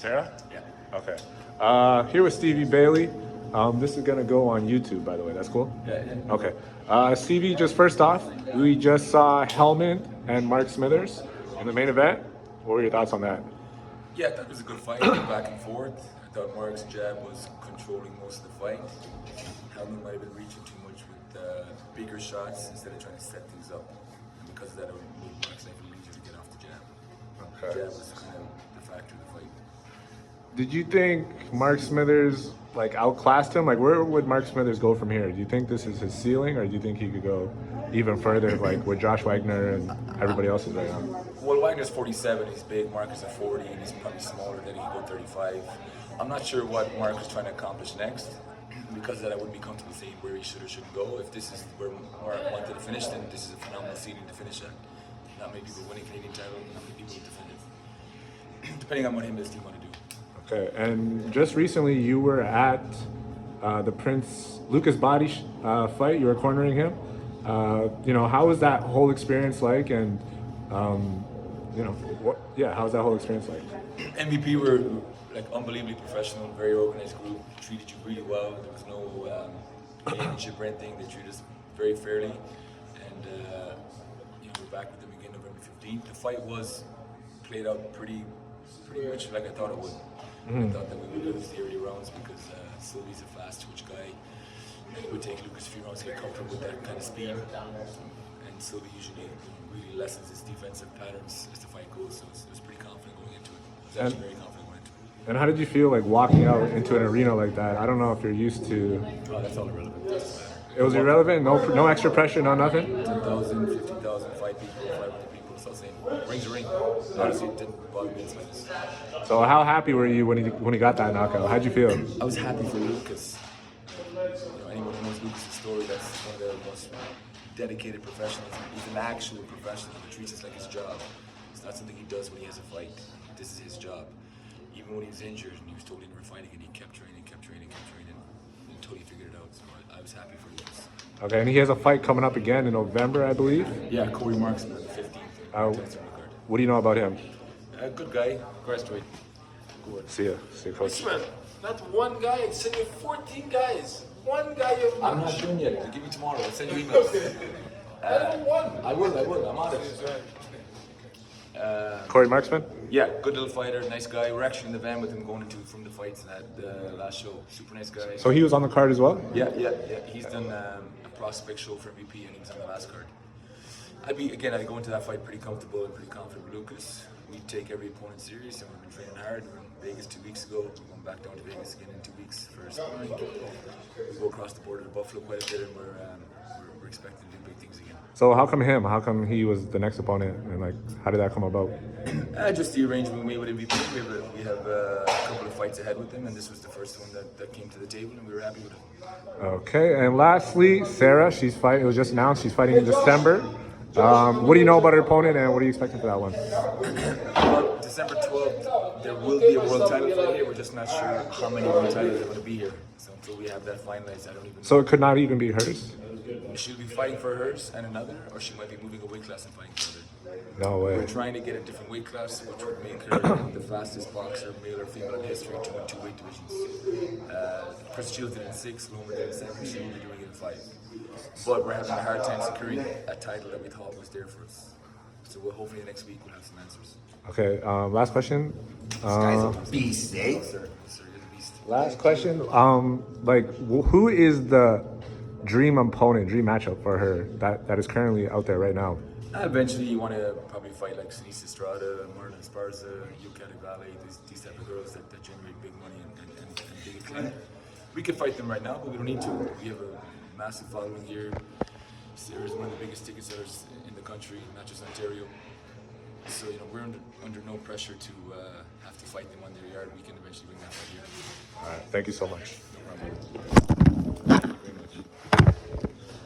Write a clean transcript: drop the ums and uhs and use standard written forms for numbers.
Sarah? Yeah. Okay. Here with Stevie Bailey. This is gonna go on YouTube, by the way. That's cool? Yeah. Okay. Stevie, just first off, we just saw Hellman and Mark Smithers in the main event. What were your thoughts on that? Yeah, I thought it was a good fight, good back and forth. I thought Mark's jab was controlling most of the fight. Helmut might have been reaching too much with bigger shots instead of trying to set things up. And because of that, it would make Mark's life a little easier to get off the jab. Okay. The jab was kind of the factor of the fight. Did you think Mark Smithers like outclassed him? Like, where would Mark Smithers go from here? Do you think this is his ceiling, or do you think he could go even further, like where Josh Wagner and everybody else is right now? Well, Wagner's 47, he's big. Mark is at 40, and he's probably smaller than he can go 35. I'm not sure what Mark is trying to accomplish next. Because of that, I wouldn't be comfortable saying where he should or shouldn't go. If this is where Mark wanted to finish, then this is a phenomenal ceiling to finish at. Not many people winning Canadian title, not many people defend it. Depending on what him and his team want to do. Okay, and just recently you were at the Prince Lucas Bahdi fight. You were cornering him. You know, how was that whole experience like? And you know, how was that whole experience like? MVP were like unbelievably professional, very organized group. Treated you really well. There was no gamesmanship or anything. They treated us very fairly, and you know, we're back with them again November 15th. The fight was played out pretty much like I thought it would. I thought that we would lose the early rounds because Sylvie's a fast twitch guy. And it would take Lucas a few rounds to get comfortable with that kind of speed. And Sylvie usually really lessens his defensive patterns as the fight goes. So I was pretty confident going into it. I was actually very confident going into it. And how did you feel like walking out into an arena like that? I don't know if you're used to. Oh, that's all irrelevant. Doesn't matter. It was irrelevant. No extra pressure. No nothing. 10,000, 50,000, 5 people, 500 people. It's all the same. Ring's a ring. Honestly, it didn't bother me as much. So how happy were you when he got that knockout? How'd you feel? I was happy for Lucas. You know, anyone who knows Lucas' story, that's one of the most dedicated professionals. He's an actual professional who treats it like his job. It's not something he does when he has a fight. This is his job. Even when he was injured and he was told he never fight again, he kept training until he figured it out. So I was happy for Lucas. Okay, and he has a fight coming up again in November, I believe. Yeah, Corey Marksman, the 15th. What do you know about him? Good guy, graduate. See ya, coach. Marksman, not one guy. I sent you 14 guys. One guy you have I'm not done yet. Give me tomorrow. I'll send you emails. I will. I'm on it. Corey Marksman? Yeah, good little fighter, nice guy. We're actually in the van with him going into from the fights at the last show. Super nice guy. So he was on the card as well? Yeah. He's done a prospect show for MVP and he was on the last card. I'd go into that fight pretty comfortable and pretty confident with Lucas. We take every opponent serious and we've been training hard. We were in Vegas 2 weeks ago. We're going back down to Vegas again in 2 weeks for sparring. We go across the border to Buffalo quite a bit and we're expecting to do big things again. So how come him? How come he was the next opponent? And like, how did that come about? Just the arrangement we made with MVP. We have a couple of fights ahead with him, and this was the first one that came to the table, and we were happy with it. Okay, and lastly, Sarah. She's fighting. It was just announced she's fighting in December. What do you know about her opponent, and what are you expecting for that one? Well, December 12th, there will be a world title fight here. We're just not sure how many world titles are going to be here. So until we have that finalized, I don't even know. So it could not even be hers? She'll be fighting for hers and another, or she might be moving a weight class and fighting for another. No way. We're trying to get a different weight class, which would make her the fastest boxer, male or female in history, to win 2 weight divisions. Chris Shields did it in 6, Loma did it in 7, she will be doing it in 5. But we're having a hard time securing a title that we thought was there for us. So hopefully next week we'll have some answers. Okay, last question. This guy's a beast, eh? Yes, sir, you're the beast. Last question. Who is the dream opponent, dream matchup for her that is currently out there right now? Eventually, you want to probably fight like Sinise Estrada, Marlon Esparza, Yucatec Valley, these type of girls that generate big money and big acclaim. We could fight them right now, but we don't need to. We have a massive following here. Sarah's one of the biggest ticket sellers in the country, not just Ontario. So we're under no pressure to have to fight them on their yard. We can eventually bring that fight here. All right, thank you so much. No problem. Thank you very much.